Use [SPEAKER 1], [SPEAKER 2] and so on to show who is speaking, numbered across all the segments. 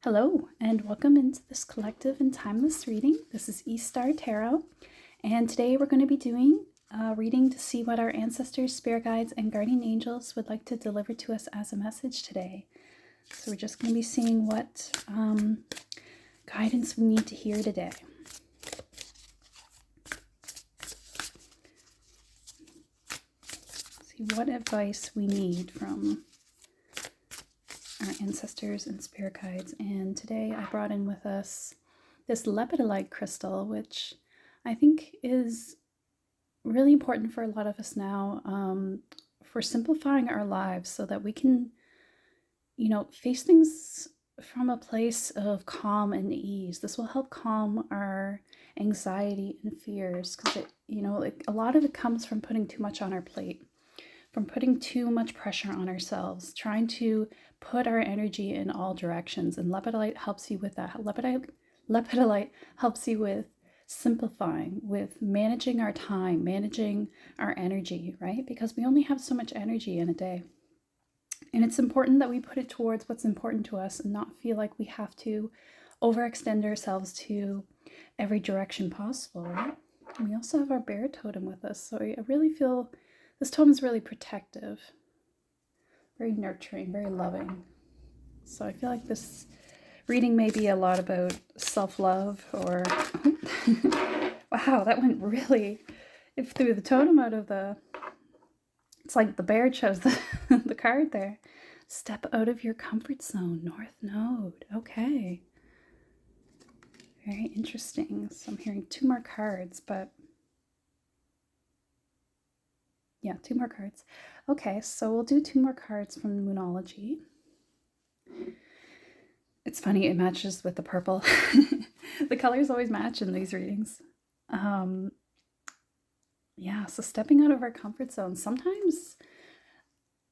[SPEAKER 1] Hello, and welcome into this collective and timeless reading. This is East Star Tarot, and today we're going to be doing a reading to see what our ancestors, spirit guides, and guardian angels would like to deliver to us as a message today. So we're just going to be seeing what guidance we need to hear today. See what advice we need from our ancestors and spirit guides. And today I brought in with us this lepidolite crystal, which I think is really important for a lot of us now, for simplifying our lives so that we can, face things from a place of calm and ease. This will help calm our anxiety and fears because a lot of it comes from putting too much on our plate, from putting too much pressure on ourselves, trying to put our energy in all directions. And lepidolite helps you with that. Lepidolite helps you with simplifying, with managing our time, managing our energy, right? Because we only have so much energy in a day. And it's important that we put it towards what's important to us and not feel like we have to overextend ourselves to every direction possible, right? And we also have our bear totem with us. So I really feel this totem is really protective, very nurturing, very loving. So I feel like this reading may be a lot about self-love or... Wow, that went really... It threw the totem out of the... It's like the bear chose the card there. Step out of your comfort zone, North Node. Okay. Very interesting. So I'm hearing two more cards, but... Yeah, two more cards. Okay, so we'll do two more cards from the Moonology. It's funny, it matches with the purple. The colors always match in these readings. Yeah, so stepping out of our comfort zone. Sometimes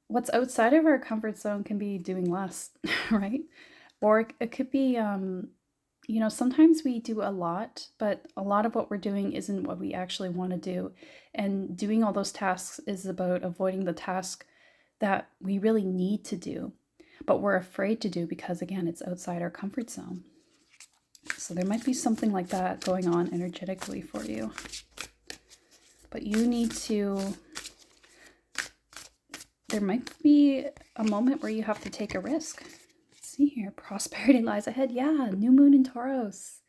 [SPEAKER 1] what's outside of our comfort zone can be doing less, right? Or it could be, sometimes we do a lot, but a lot of what we're doing isn't what we actually want to do. And doing all those tasks is about avoiding the task that we really need to do, but we're afraid to do because, again, it's outside our comfort zone. So there might be something like that going on energetically for you. But you need to... There might be a moment where you have to take a risk. See here, prosperity lies ahead. Yeah, new moon in Taurus.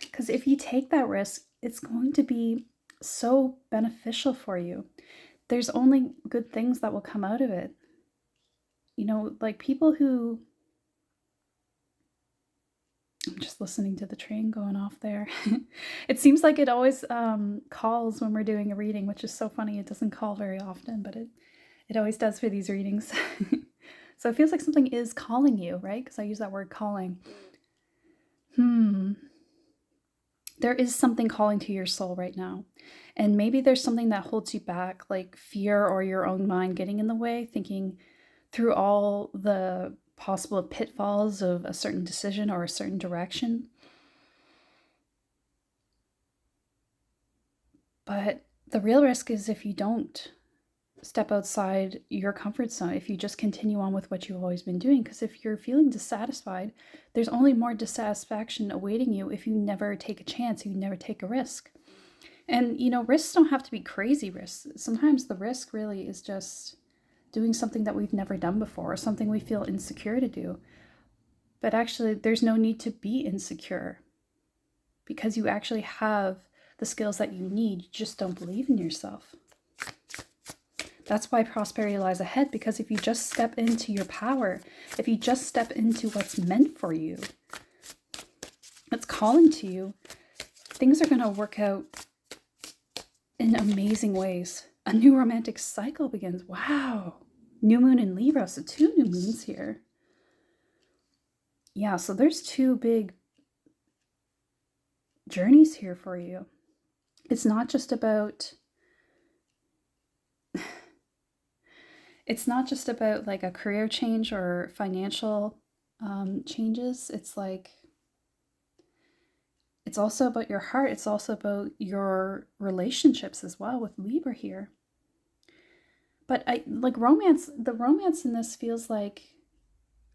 [SPEAKER 1] Because if you take that risk, it's going to be so beneficial for you. There's only good things that will come out of it. Like people who... I'm just listening to the train going off there. It seems like it always calls when we're doing a reading, which is so funny. It doesn't call very often, but it always does for these readings. So it feels like something is calling you, right? Because I use that word calling. There is something calling to your soul right now. And maybe there's something that holds you back, like fear or your own mind getting in the way, thinking through all the possible pitfalls of a certain decision or a certain direction. But the real risk is if you don't step outside your comfort zone, if you just continue on with what you've always been doing. Because if you're feeling dissatisfied, there's only more dissatisfaction awaiting you if you never take a chance, you never take a risk. And, risks don't have to be crazy risks. Sometimes the risk really is just doing something that we've never done before, or something we feel insecure to do. But actually, there's no need to be insecure because you actually have the skills that you need. You just don't believe in yourself. That's why prosperity lies ahead, because if you just step into your power, if you just step into what's meant for you, what's calling to you, things are going to work out in amazing ways. A new romantic cycle begins. Wow. New moon in Libra, so 2 new moons here. Yeah, so there's 2 big journeys here for you. It's not just about... It's not just about like a career change or financial changes. It's also about your heart. It's also about your relationships as well with Libra here. But romance, the romance in this feels like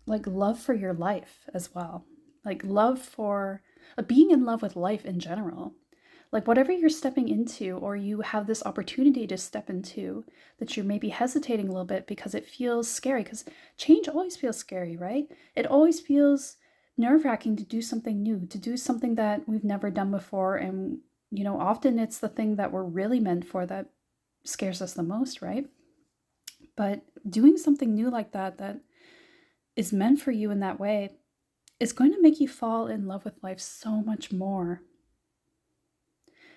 [SPEAKER 1] love for your life as well. like love for being in love with life in general. Like whatever you're stepping into, or you have this opportunity to step into, that you're maybe hesitating a little bit because it feels scary, because change always feels scary, right? It always feels nerve-wracking to do something new, to do something that we've never done before. And, often it's the thing that we're really meant for that scares us the most, right? But doing something new like that, that is meant for you in that way, is going to make you fall in love with life so much more.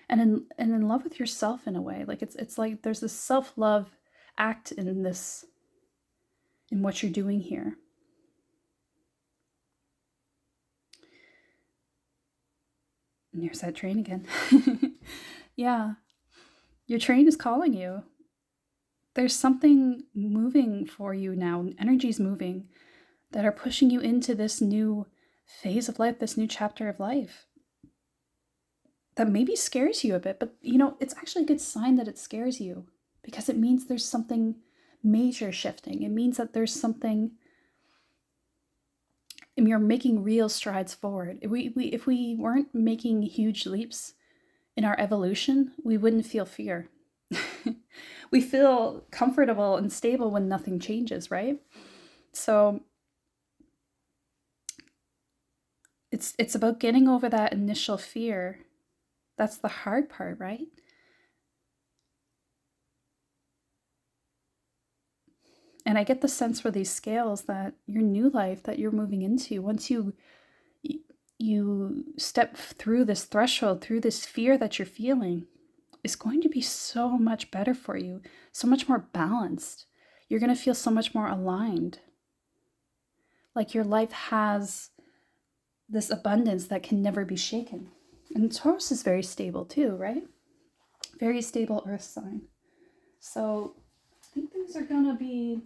[SPEAKER 1] And in love with yourself in a way. Like it's like there's this self-love act in what you're doing here. And here's that train again. Yeah. Your train is calling you. There's something moving for you now. Energy's moving that are pushing you into this new phase of life, this new chapter of life. That maybe scares you a bit, but it's actually a good sign that it scares you, because it means there's something major shifting. It means that there's something, and you're making real strides forward. If we weren't making huge leaps in our evolution, we wouldn't feel fear. We feel comfortable and stable when nothing changes, right? So it's about getting over that initial fear. That's the hard part, right? And I get the sense for these scales that your new life that you're moving into, once you step through this threshold, through this fear that you're feeling, is going to be so much better for you, so much more balanced. You're going to feel so much more aligned. Like your life has this abundance that can never be shaken. And Taurus is very stable too, right? Very stable earth sign. So I think things are going to be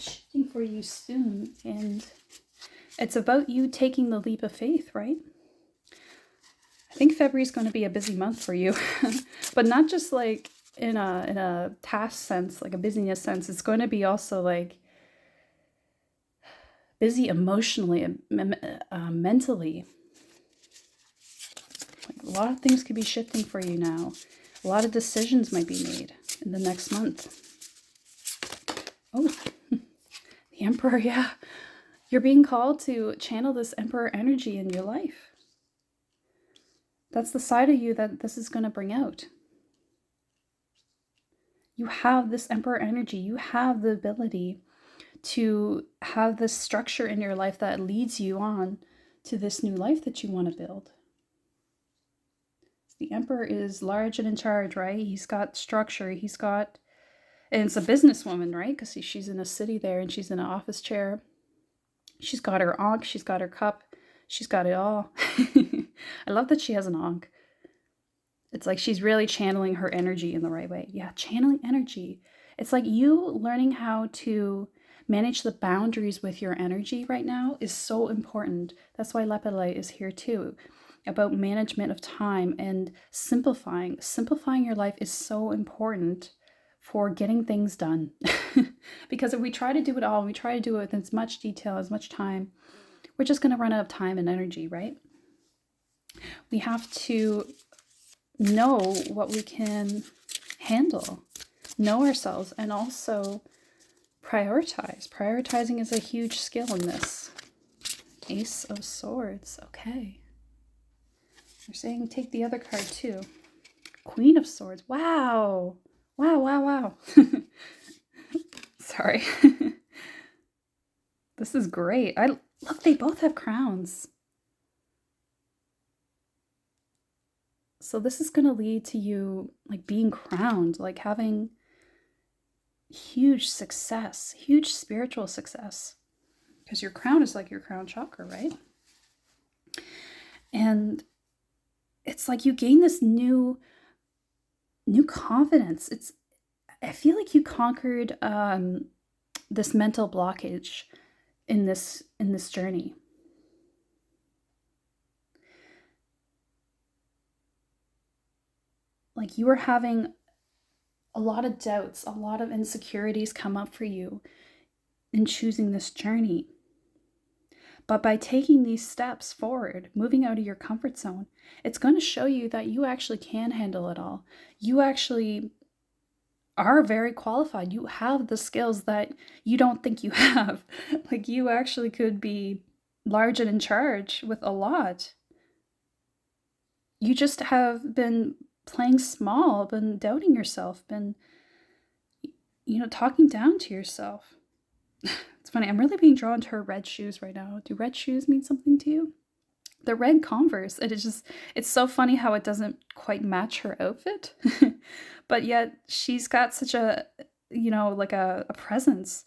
[SPEAKER 1] shifting for you soon. And it's about you taking the leap of faith, right? I think February is going to be a busy month for you, but not just like in a task sense, like a busyness sense. It's going to be also like busy emotionally and mentally. Like a lot of things could be shifting for you now. A lot of decisions might be made in the next month. Oh, the Emperor, yeah. You're being called to channel this Emperor energy in your life. That's the side of you that this is going to bring out. You have this Emperor energy. You have the ability to have this structure in your life that leads you on to this new life that you want to build. The Emperor is large and in charge, right? He's got structure. He's got, and it's a businesswoman, right? Because she's in a city there and she's in an office chair. She's got her ankh, she's got her cup, she's got it all. I love that she has an ankh. It's like she's really channeling her energy in the right way. Yeah, channeling energy. It's like you learning how to manage the boundaries with your energy right now is so important. That's why Lepidolite is here too, about management of time and simplifying. Simplifying your life is so important for getting things done. Because if we try to do it all, we try to do it with as much detail, as much time, we're just going to run out of time and energy, right? We have to know what we can handle, know ourselves, and also prioritize. Prioritizing is a huge skill in this. Ace of Swords. Okay. They're saying take the other card too. Queen of Swords. Wow. Wow, wow, wow. Sorry. This is great. Look, they both have crowns. So this is going to lead to you like being crowned, like having huge success, huge spiritual success. Because your crown is like your crown chakra, right? And it's like you gain this new confidence. I feel like you conquered this mental blockage in this journey. Like you were having a lot of doubts, a lot of insecurities come up for you in choosing this journey. But by taking these steps forward, moving out of your comfort zone, it's going to show you that you actually can handle it all. You actually are very qualified. You have the skills that you don't think you have. Like, you actually could be large and in charge with a lot. You just have been playing small, been doubting yourself, been, talking down to yourself. It's funny, I'm really being drawn to her red shoes right now. Do red shoes mean something to you? The red Converse. It's so funny how it doesn't quite match her outfit. But yet she's got such a, like a presence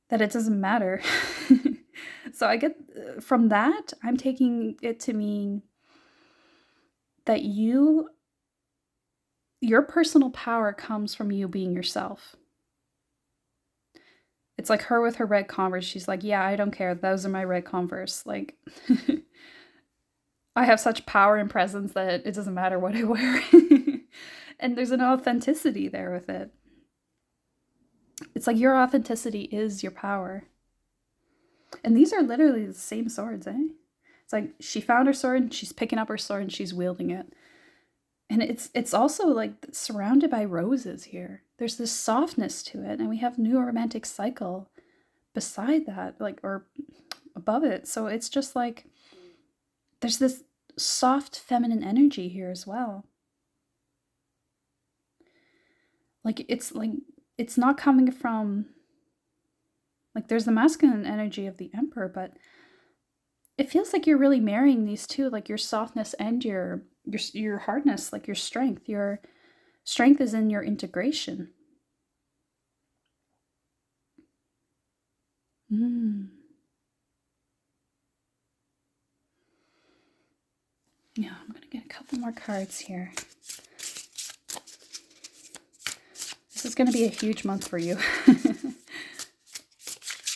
[SPEAKER 1] that it doesn't matter. So I get from that, I'm taking it to mean that your personal power comes from you being yourself. It's like her with her red Converse. She's like, yeah, I don't care. Those are my red Converse. Like, I have such power and presence that it doesn't matter what I wear. And there's an authenticity there with it. It's like your authenticity is your power. And these are literally the same swords, eh? It's like she found her sword and she's picking up her sword and she's wielding it. And it's also like surrounded by roses here. There's this softness to it, and we have new romantic cycle beside that, like, or above it. So it's just like there's this soft feminine energy here as well. Like it's not coming from, like, there's the masculine energy of the emperor, but it feels like you're really marrying these two, like your softness and your hardness, like your strength. Your strength is in your integration. Yeah, I'm gonna get a couple more cards here. This is gonna be a huge month for you.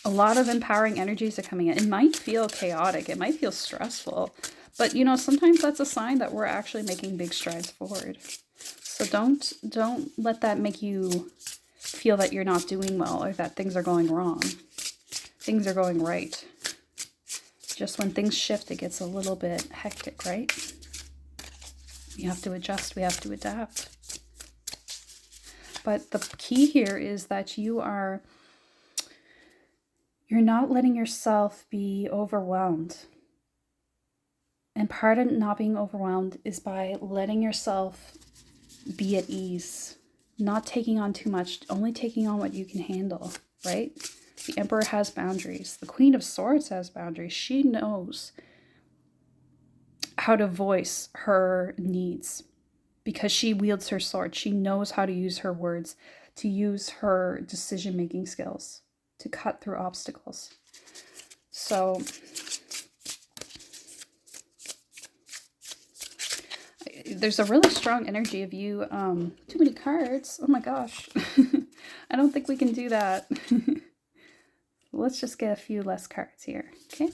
[SPEAKER 1] A lot of empowering energies are coming in. It might feel chaotic, it might feel stressful, but sometimes that's a sign that we're actually making big strides forward. So don't let that make you feel that you're not doing well or that things are going wrong. Things are going right. Just when things shift, it gets a little bit hectic, right? We have to adjust, we have to adapt. But the key here is that you're not letting yourself be overwhelmed. And part of not being overwhelmed is by letting yourself be at ease, not taking on too much, only taking on what you can handle, right? The Emperor has boundaries. The Queen of Swords has boundaries. She knows how to voice her needs because she wields her sword. She knows how to use her words, to use her decision-making skills, to cut through obstacles. So there's a really strong energy of you. Too many cards. Oh my gosh. I don't think we can do that. Let's just get a few less cards here. Okay.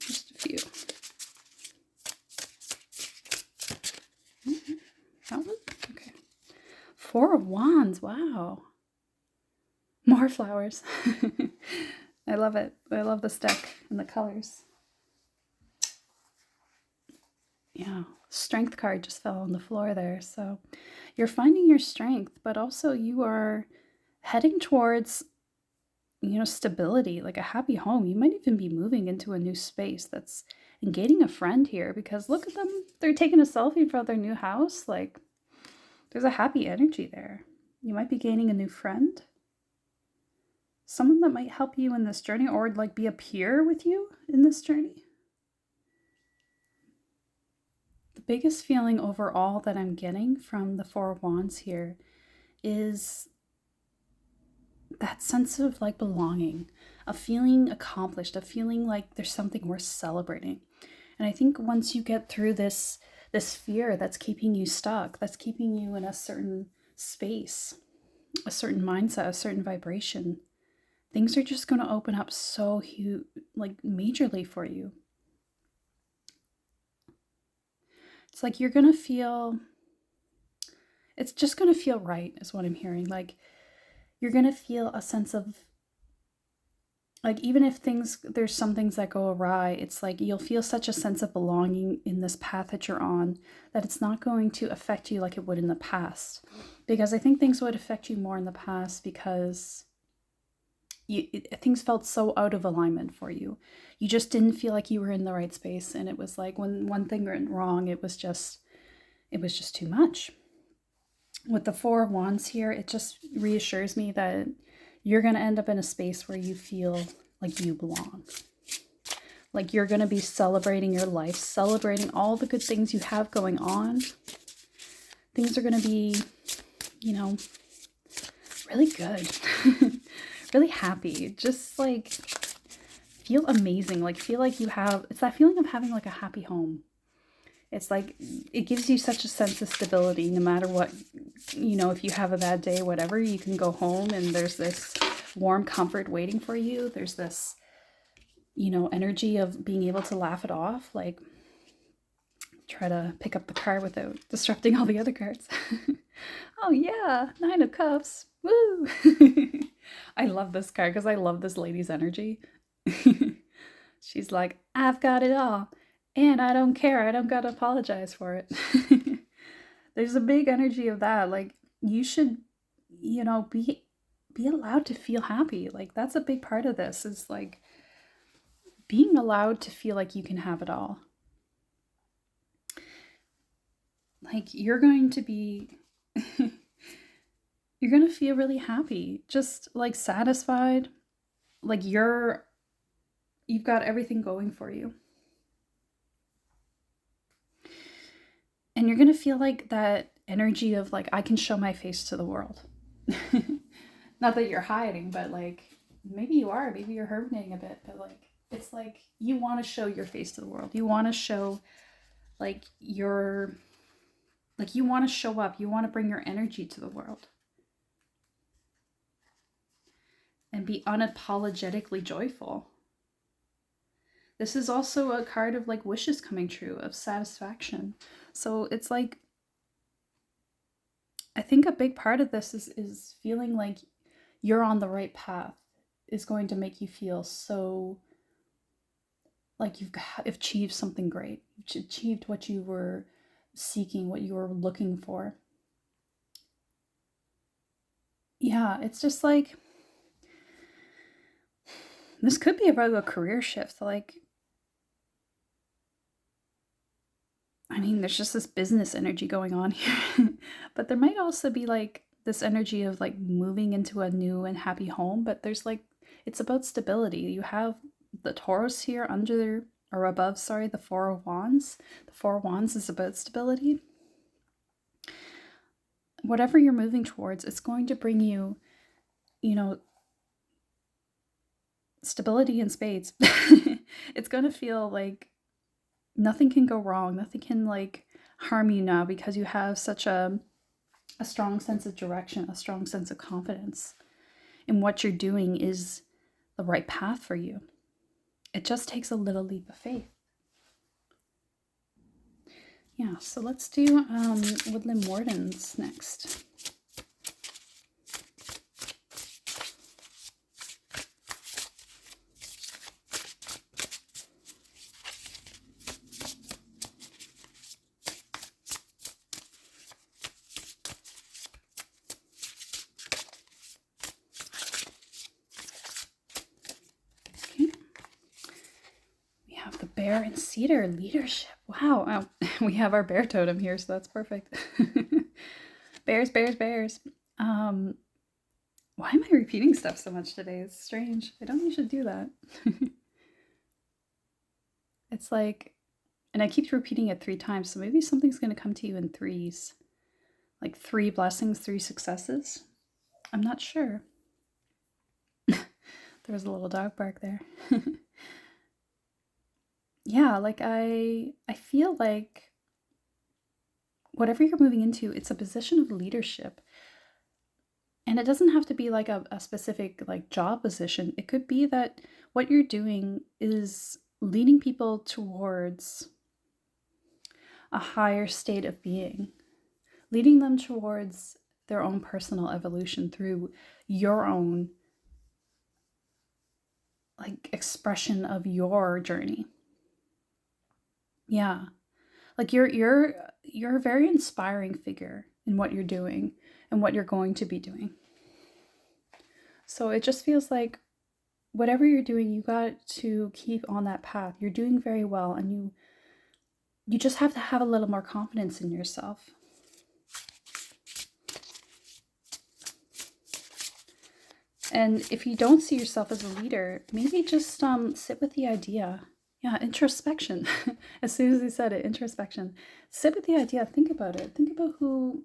[SPEAKER 1] Just a few. That one? Okay. Four of Wands. Wow. More flowers. I love it. I love this deck and the colors. Yeah, strength card just fell on the floor there. So you're finding your strength, but also you are heading towards, stability, like a happy home. You might even be moving into a new space that's and gaining a friend here because look at them. They're taking a selfie in front of their new house. Like, there's a happy energy there. You might be gaining a new friend. Someone that might help you in this journey or like be a peer with you in this journey. The biggest feeling overall that I'm getting from the Four of Wands here is that sense of like belonging, of feeling accomplished, of feeling like there's something worth celebrating. And I think once you get through this fear that's keeping you stuck, that's keeping you in a certain space, a certain mindset, a certain vibration, things are just going to open up so huge, like majorly for you. It's like you're going to feel, it's just going to feel right is what I'm hearing. Like you're going to feel a sense of, like, even if there's some things that go awry, it's like you'll feel such a sense of belonging in this path that you're on that it's not going to affect you like it would in the past. Because I think things would affect you more in the past because things felt so out of alignment for you. You just didn't feel like you were in the right space, and it was like when one thing went wrong, it was just too much. With the Four of Wands here, it just reassures me that you're going to end up in a space where you feel like you belong. Like you're going to be celebrating your life, celebrating all the good things you have going on. Things are going to be, you know, really good. Really happy. Just like feel amazing. Like feel like you have, it's that feeling of having like a happy home. It's like, it gives you such a sense of stability no matter what, you know, if you have a bad day, whatever, you can go home and there's this warm comfort waiting for you. There's this, you know, energy of being able to laugh it off. Like, try to pick up the card without disrupting all the other cards. Oh yeah, Nine of Cups. Woo! I love this card because I love this lady's energy. She's like, I've got it all. And I don't care. I don't got to apologize for it. There's a big energy of that. Like, you should, you know, be allowed to feel happy. Like, that's a big part of this, is like being allowed to feel like you can have it all. Like, you're going to be, you're going to feel really happy, just like satisfied. Like you've got everything going for you. And you're going to feel like that energy of like, I can show my face to the world. Not that you're hiding, but like, maybe you are, maybe you're hibernating a bit, but like, it's like, you want to show your face to the world. You want to show like you want to show up. You want to bring your energy to the world. And be unapologetically joyful. This is also a card of like wishes coming true, of satisfaction. So it's like, I think a big part of this is feeling like you're on the right path is going to make you feel so like you've achieved something great. You've achieved what you were seeking, what you were looking for. Yeah, it's just like, this could be about a career shift. Like, I mean, there's just this business energy going on here. But there might also be like this energy of like moving into a new and happy home. But there's like, it's about stability. You have the Taurus here under, or above, sorry, the Four of Wands. The Four of Wands is about stability. Whatever you're moving towards, it's going to bring you, you know, stability in spades. It's going to feel like nothing can go wrong. Nothing can like harm you now because you have such a strong sense of direction, a strong sense of confidence in what you're doing is the right path for you. It just takes a little leap of faith. Yeah, so let's do Woodland Wardens next. Bear and Cedar leadership. Wow. We have our bear totem here, so that's perfect. Bears, bears, bears. Why am I repeating stuff so much today? It's strange. I don't usually do that. It's like, and I keep repeating it 3 times, so maybe something's going to come to you in threes. Like 3 blessings, 3 successes. I'm not sure. There was a little dog bark there. Yeah, like I feel like whatever you're moving into, it's a position of leadership. And it doesn't have to be like a specific like job position. It could be that what you're doing is leading people towards a higher state of being, leading them towards their own personal evolution through your own like expression of your journey. Yeah. Like you're a very inspiring figure in what you're doing and what you're going to be doing. So it just feels like whatever you're doing, you got to keep on that path. You're doing very well, and you just have to have a little more confidence in yourself. And if you don't see yourself as a leader, maybe just sit with the idea. Yeah, introspection. As soon as I said it, introspection. Sit with the idea. Think about it. Think about who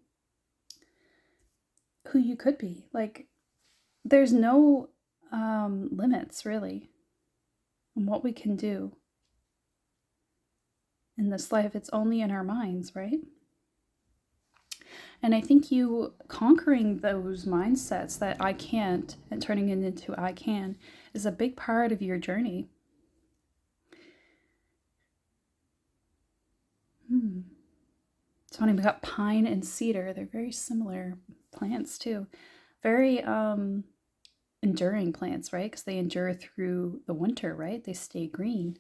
[SPEAKER 1] you could be. Like, there's no limits really on what we can do in this life. It's only in our minds, right? And I think you conquering those mindsets that I can't and turning it into I can is a big part of your journey. It's funny, we got pine and cedar. They're very similar plants too. Very enduring plants, right? Because they endure through the winter, right? They stay green.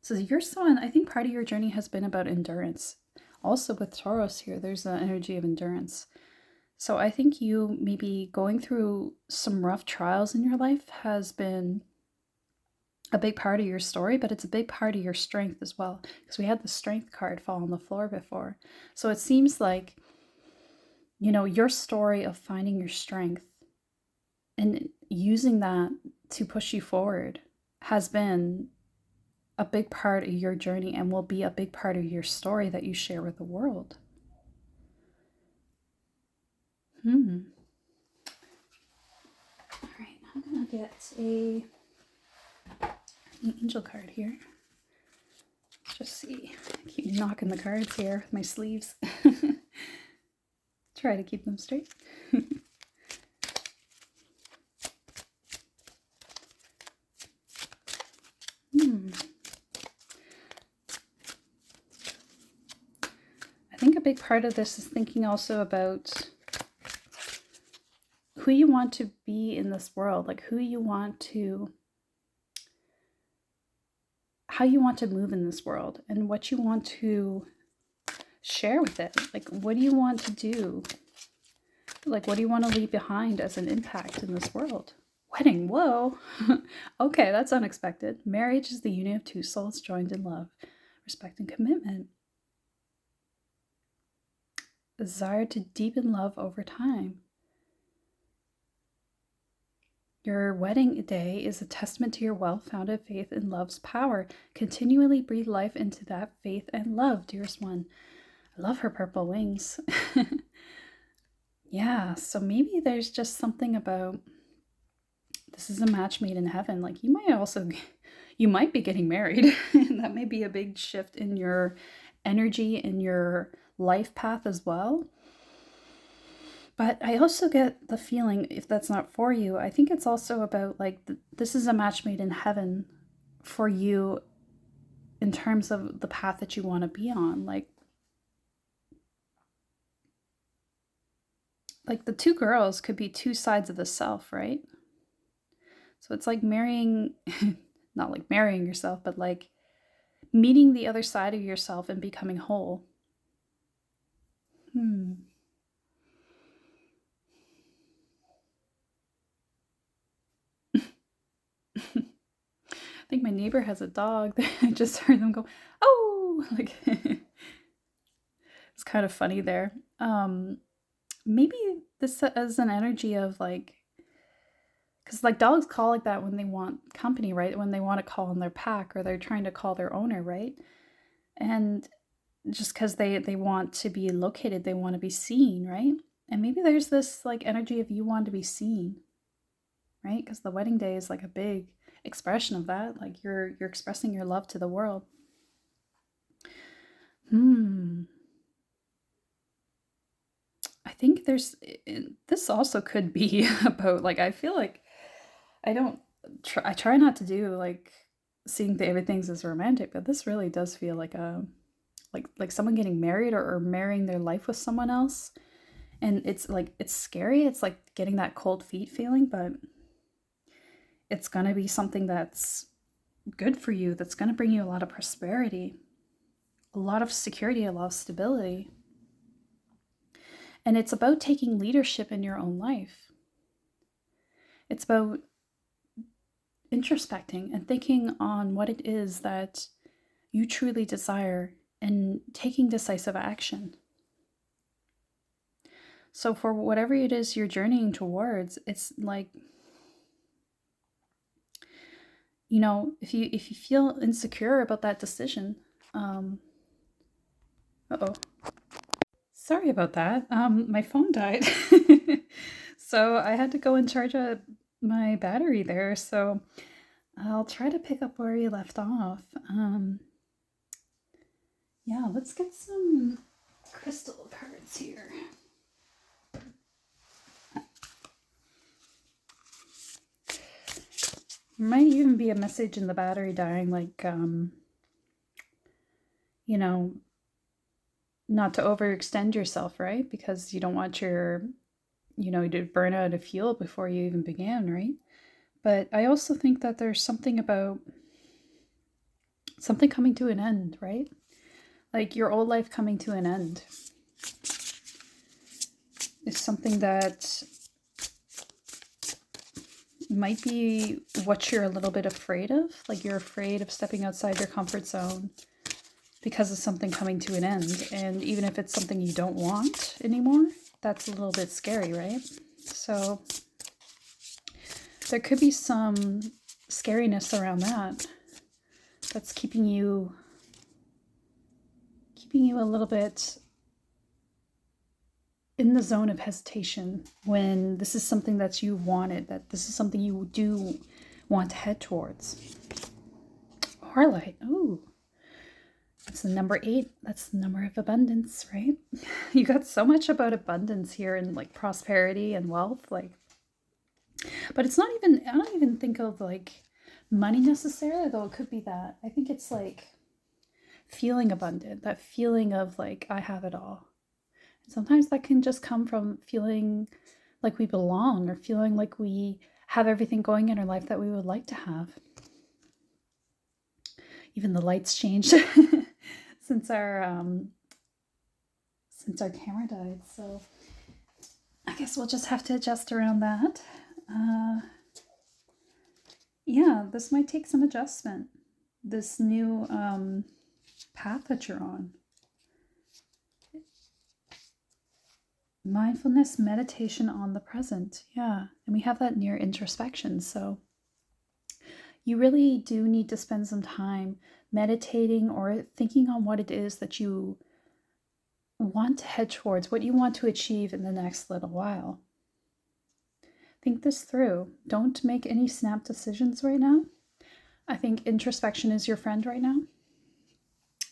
[SPEAKER 1] So your sun, I think part of your journey has been about endurance. Also with Taurus here, there's the energy of endurance. So I think you maybe going through some rough trials in your life has been a big part of your story, but it's a big part of your strength as well, because we had the strength card fall on the floor before. So it seems like, your story of finding your strength and using that to push you forward has been a big part of your journey and will be a big part of your story that you share with the world. All right, I'm gonna get an angel card here. Let's just see. I keep knocking the cards here with my sleeves. Try to keep them straight. I think a big part of this is thinking also about who you want to be in this world, like how you want to move in this world and what you want to share with it. Like, what do you want to do? Like, what do you want to leave behind as an impact in this world? Wedding, whoa. Okay, that's unexpected. Marriage is the union of two souls joined in love, respect, and commitment. Desire to deepen love over time. Your wedding day is a testament to your well-founded faith in love's power. Continually breathe life into that faith and love, dearest one. I love her purple wings. Yeah, so maybe there's just something about this is a match made in heaven. Like, you might be getting married. And that may be a big shift in your energy, in your life path as well. But I also get the feeling, if that's not for you, I think it's also about like, this is a match made in heaven for you in terms of the path that you want to be on. Like the two girls could be two sides of the self, right? So it's like marrying, not like marrying yourself, but like meeting the other side of yourself and becoming whole. I think my neighbor has a dog. I just heard them go, oh, like it's kind of funny there. Maybe this is an energy of like, because like dogs call like that when they want company, right? When they want to call in their pack or they're trying to call their owner, right? And just because they want to be located, they want to be seen, right? And maybe there's this like energy of you want to be seen, right? Because the wedding day is like a big expression of that. Like you're expressing your love to the world. I think this also could be about like, I feel like I try not to do like seeing everything's as romantic, but this really does feel like a like someone getting married or marrying their life with someone else. And it's like, it's scary. It's like getting that cold feet feeling, but it's going to be something that's good for you, that's going to bring you a lot of prosperity, a lot of security, a lot of stability. And it's about taking leadership in your own life. It's about introspecting and thinking on what it is that you truly desire and taking decisive action. So for whatever it is you're journeying towards, it's like, you know, if you feel insecure about that decision, uh-oh. Sorry about that. My phone died. So I had to go and charge my battery there. So I'll try to pick up where you left off. Yeah, let's get some crystal cards here. Might even be a message in the battery dying, like, you know, not to overextend yourself, right? Because you don't want your, to burn out of fuel before you even began, right? But I also think that there's something about something coming to an end, right? Like your old life coming to an end is something that might be what you're a little bit afraid of. Like you're afraid of stepping outside your comfort zone because of something coming to an end. And even if it's something you don't want anymore, that's a little bit scary, right? So there could be some scariness around that that's keeping you a little bit in the zone of hesitation when this is something that you wanted, that this is something you do want to head towards. Harlite. Ooh. That's the number 8. That's the number of abundance, right? You got so much about abundance here and like prosperity and wealth, like, but it's not even, I don't even think of like money necessarily, though it could be that. I think it's like feeling abundant, that feeling of like, I have it all. And sometimes that can just come from feeling like we belong or feeling like we have everything going in our life that we would like to have. Even the lights changed since our camera died, so I guess we'll just have to adjust around that. Yeah, this might take some adjustment, this new path that you're on. Mindfulness, meditation on the present. Yeah, and we have that near introspection, so you really do need to spend some time meditating or thinking on what it is that you want to head towards, what you want to achieve in the next little while. Think this through. Don't make any snap decisions right now. I think introspection is your friend right now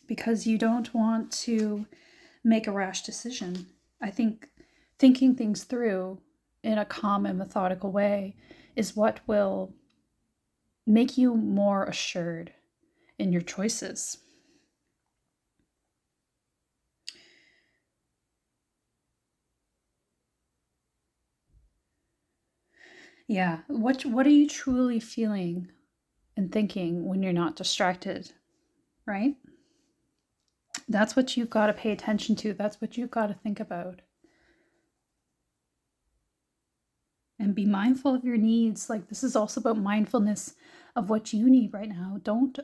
[SPEAKER 1] because you don't want to make a rash decision. I think thinking things through in a calm and methodical way is what will make you more assured in your choices. Yeah, what are you truly feeling and thinking when you're not distracted, right? That's what you've got to pay attention to. That's what you've got to think about. And be mindful of your needs. Like this is also about mindfulness of what you need right now. Don't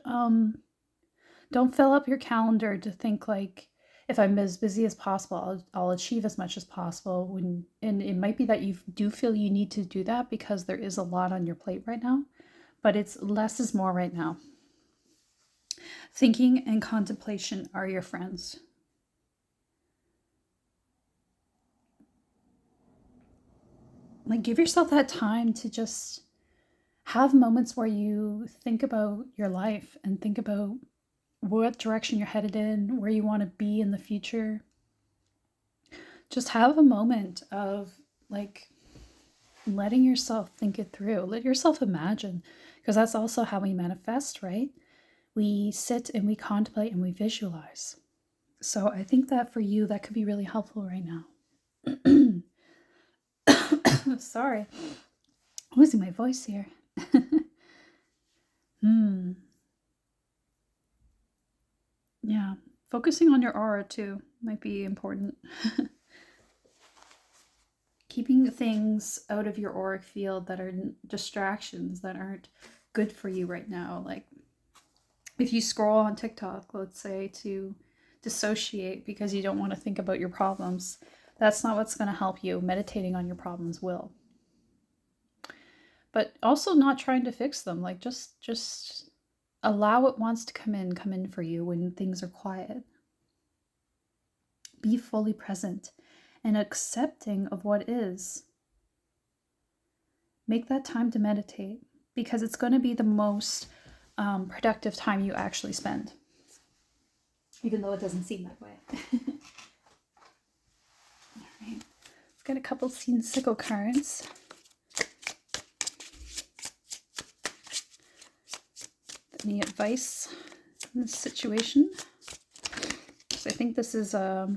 [SPEAKER 1] fill up your calendar to think like if I'm as busy as possible, I'll achieve as much as possible. And it might be that you do feel you need to do that because there is a lot on your plate right now, but it's less is more right now. Thinking and contemplation are your friends. Like give yourself that time to just have moments where you think about your life and think about what direction you're headed in, where you want to be in the future. Just have a moment of like letting yourself think it through. Let yourself imagine, because that's also how we manifest, right? We sit and we contemplate and we visualize. So I think that for you, that could be really helpful right now. Sorry, losing my voice here. Hmm. Yeah, focusing on your aura too might be important. Keeping things out of your auric field that are distractions that aren't good for you right now. Like if you scroll on TikTok, let's say, to dissociate because you don't want to think about your problems, that's not what's going to help you. Meditating on your problems will. But also not trying to fix them. Like just allow what wants to come in for you when things are quiet. Be fully present and accepting of what is. Make that time to meditate because it's going to be the most productive time you actually spend, even though it doesn't seem that way. All right, let's get a couple Scene Sickle cards. Any advice in this situation? So I think this is a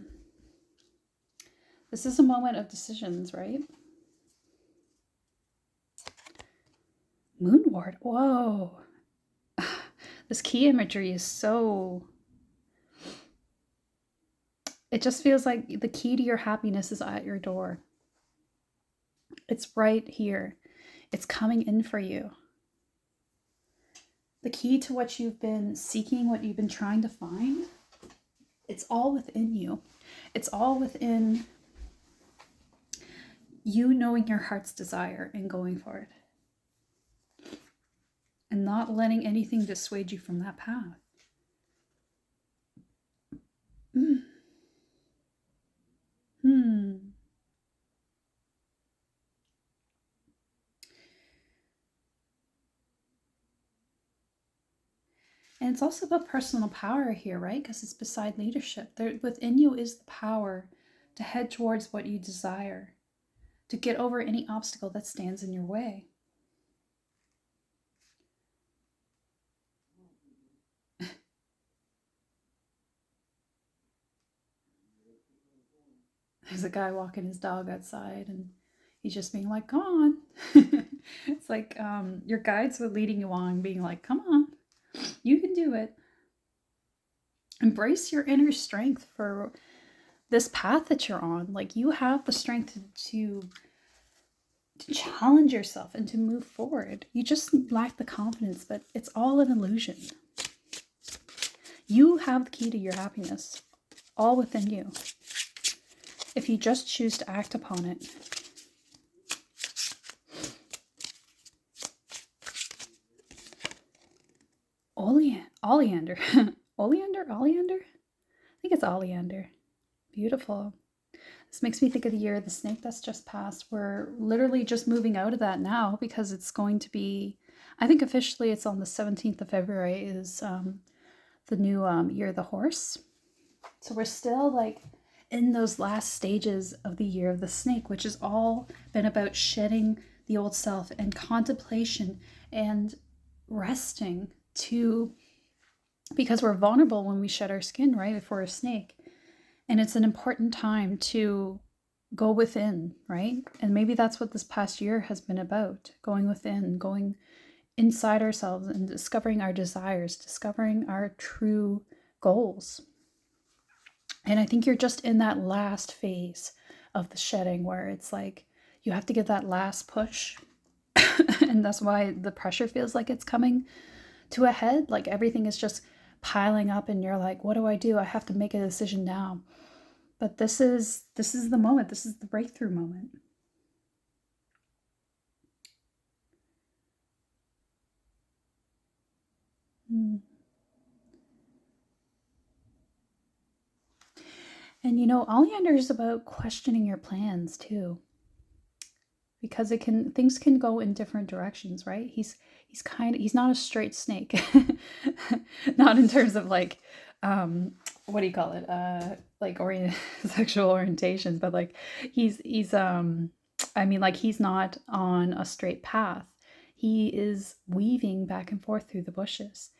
[SPEAKER 1] moment of decisions, right? Moon Ward. Whoa. This key imagery is so... It just feels like the key to your happiness is at your door. It's right here. It's coming in for you. The key to what you've been seeking, what you've been trying to find, it's all within you. It's all within you knowing your heart's desire and going for it. And not letting anything dissuade you from that path. And it's also about personal power here, right? Because it's beside leadership. There, within you is the power to head towards what you desire, to get over any obstacle that stands in your way. There's a guy walking his dog outside and he's just being like, come on. It's like your guides are leading you on, being like, come on, you can do it. Embrace your inner strength for this path that you're on. Like you have the strength to challenge yourself and to move forward. You just lack the confidence, but it's all an illusion. You have the key to your happiness, all within you, if you just choose to act upon it. Oleander. Oleander? I think it's oleander. Beautiful. This makes me think of the year of the snake that's just passed. We're literally just moving out of that now because it's going to be, I think officially it's on the 17th of February is the new year of the horse. So we're still like in those last stages of the year of the snake, which has all been about shedding the old self and contemplation and resting because we're vulnerable when we shed our skin, right? If we're a snake. And it's an important time to go within, right? And maybe that's what this past year has been about. Going within, going inside ourselves and discovering our desires, discovering our true goals. And I think you're just in that last phase of the shedding where it's like you have to get that last push. And that's why the pressure feels like it's coming to a head. Like everything is just piling up and you're like, what do? I have to make a decision now. But this is the moment. This is the breakthrough moment. And you know, oleander is about questioning your plans too. Because things can go in different directions, right? He's not a straight snake. Not in terms of like what do you call it? Like sexual orientation, but like he's I mean, like he's not on a straight path. He is weaving back and forth through the bushes,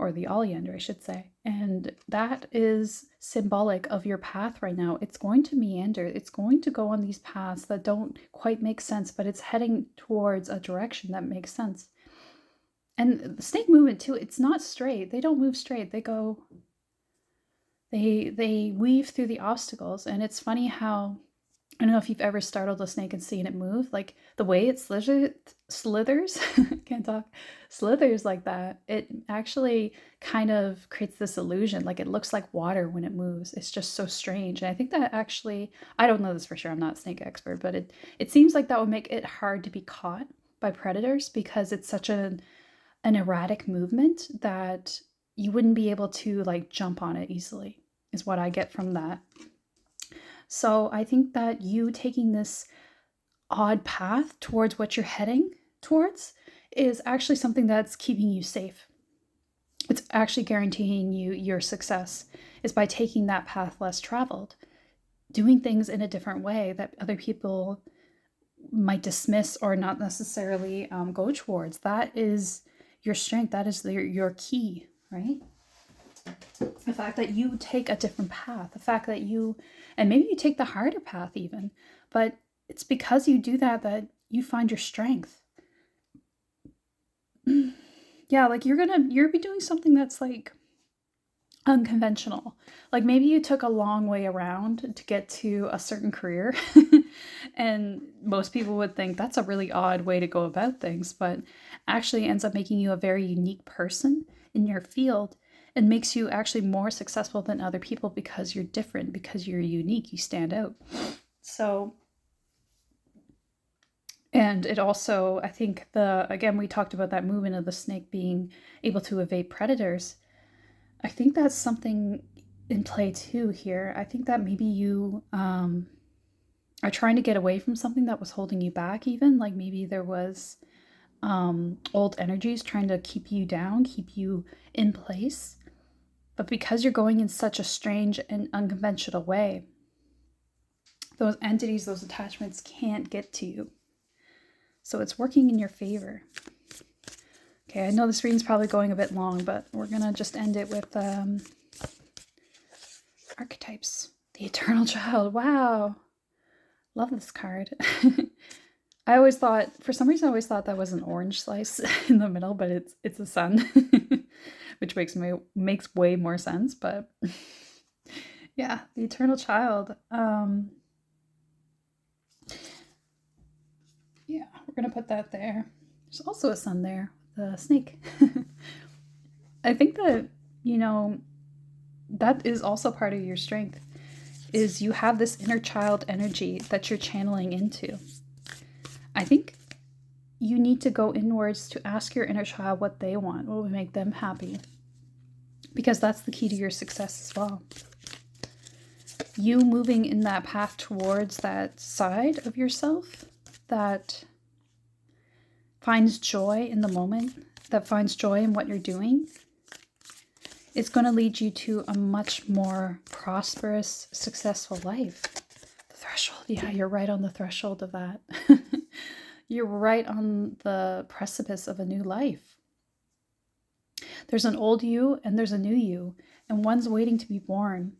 [SPEAKER 1] or the oleander, I should say. And that is symbolic of your path right now. It's going to meander. It's going to go on these paths that don't quite make sense, but it's heading towards a direction that makes sense. And the snake movement too, it's not straight. They don't move straight. They weave through the obstacles. And it's funny how, I don't know if you've ever startled a snake and seen it move, like the way it slithers, can't talk, slithers like that. It actually kind of creates this illusion, like it looks like water when it moves. It's just so strange. And I think that actually, I don't know this for sure, I'm not a snake expert, but it seems like that would make it hard to be caught by predators because it's such an erratic movement that you wouldn't be able to like jump on it easily, is what I get from that. So I think that you taking this odd path towards what you're heading towards is actually something that's keeping you safe. It's actually guaranteeing you your success is by taking that path less traveled, doing things in a different way that other people might dismiss or not necessarily go towards. That is your strength. That is your key, right? The fact that you take a different path, the fact that and maybe you take the harder path even, but it's because you do that that you find your strength. Yeah, like you'll be doing something that's like unconventional. Like maybe you took a long way around to get to a certain career and most people would think that's a really odd way to go about things, but actually ends up making you a very unique person in your field and makes you actually more successful than other people because you're different, because you're unique, you stand out. So, and it also, I think again, we talked about that movement of the snake being able to evade predators. I think that's something in play too here. I think that maybe you are trying to get away from something that was holding you back even, like maybe there was old energies trying to keep you down, keep you in place. But because you're going in such a strange and unconventional way, those entities, those attachments can't get to you. So it's working in your favor. Okay, I know this reading's probably going a bit long, but we're going to just end it with archetypes. The Eternal Child. Wow. Love this card. I always thought, for some reason, I always thought that was an orange slice in the middle, but it's a sun, which makes way more sense. But yeah, the Eternal Child. Yeah, we're gonna put that there. There's also a sun there, the snake. I think that that is also part of your strength. Is you have this inner child energy that you're channeling into. I think you need to go inwards to ask your inner child what they want, what would make them happy. Because that's the key to your success as well. You moving in that path towards that side of yourself that finds joy in the moment, that finds joy in what you're doing, it's going to lead you to a much more prosperous, successful life. The threshold. Yeah, you're right on the threshold of that. You're right on the precipice of a new life. There's an old you and there's a new you, and one's waiting to be born.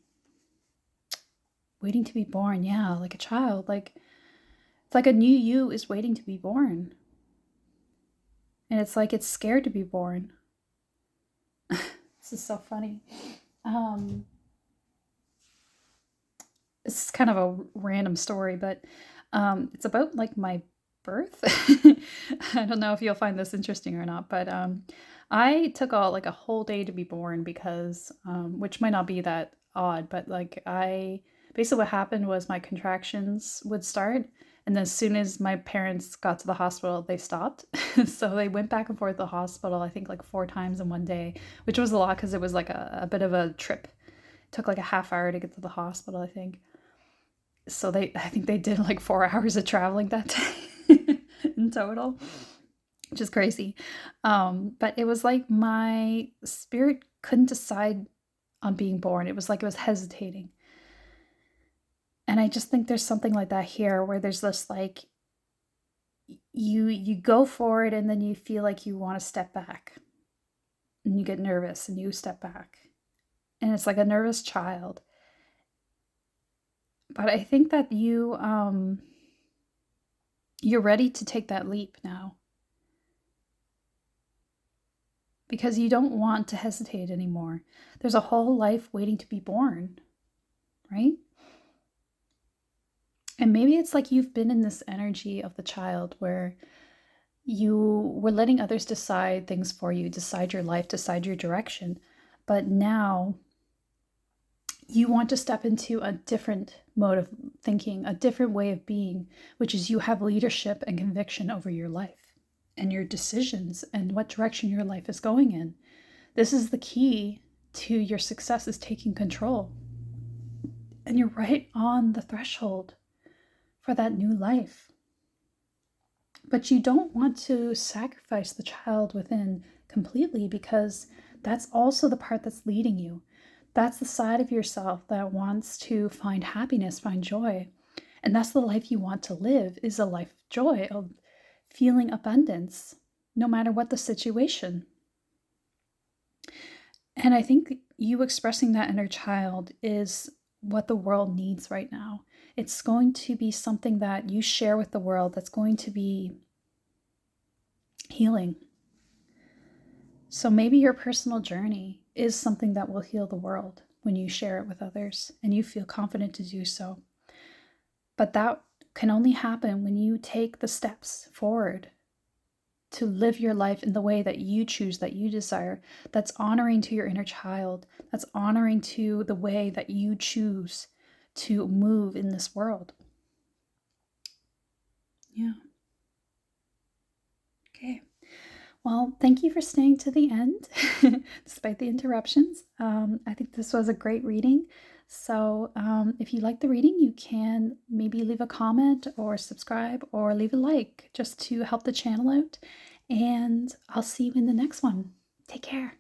[SPEAKER 1] Waiting to be born, yeah, like a child. It's like a new you is waiting to be born. And it's like it's scared to be born. This is so funny. This is kind of a random story, but it's about like my birth. I don't know if you'll find this interesting or not, but I took like a whole day to be born because, which might not be that odd, but like basically what happened was my contractions would start, and then as soon as my parents got to the hospital, they stopped. So they went back and forth to the hospital, I think like 4 times in one day, which was a lot because it was like a bit of a trip. It took like a half hour to get to the hospital, I think. So I think they did like 4 hours of traveling that day in total, which is crazy. But it was like my spirit couldn't decide on being born. It was like it was hesitating. And I just think there's something like that here where there's this like you go forward and then you feel like you want to step back. and you get nervous and you step back. And it's like a nervous child. But I think that you're ready to take that leap now. Because you don't want to hesitate anymore. There's a whole life waiting to be born, right? And maybe it's like you've been in this energy of the child where you were letting others decide things for you, decide your life, decide your direction. But now you want to step into a different mode of thinking, a different way of being, which is you have leadership and conviction over your life and your decisions and what direction your life is going in. This is the key to your success, is taking control. And you're right on the threshold for that new life. But you don't want to sacrifice the child within completely, because that's also the part that's leading you. That's the side of yourself that wants to find happiness, find joy. And that's the life you want to live, is a life of joy, of feeling abundance, no matter what the situation. And I think you expressing that inner child is what the world needs right now. It's going to be something that you share with the world that's going to be healing. So maybe your personal journey is something that will heal the world when you share it with others and you feel confident to do so. But that can only happen when you take the steps forward to live your life in the way that you choose, that you desire, that's honoring to your inner child, that's honoring to the way that you choose to move in this world. Yeah. Okay. Well, thank you for staying to the end, despite the interruptions. I think this was a great reading. So if you like the reading, you can maybe leave a comment or subscribe or leave a like just to help the channel out. And I'll see you in the next one. Take care.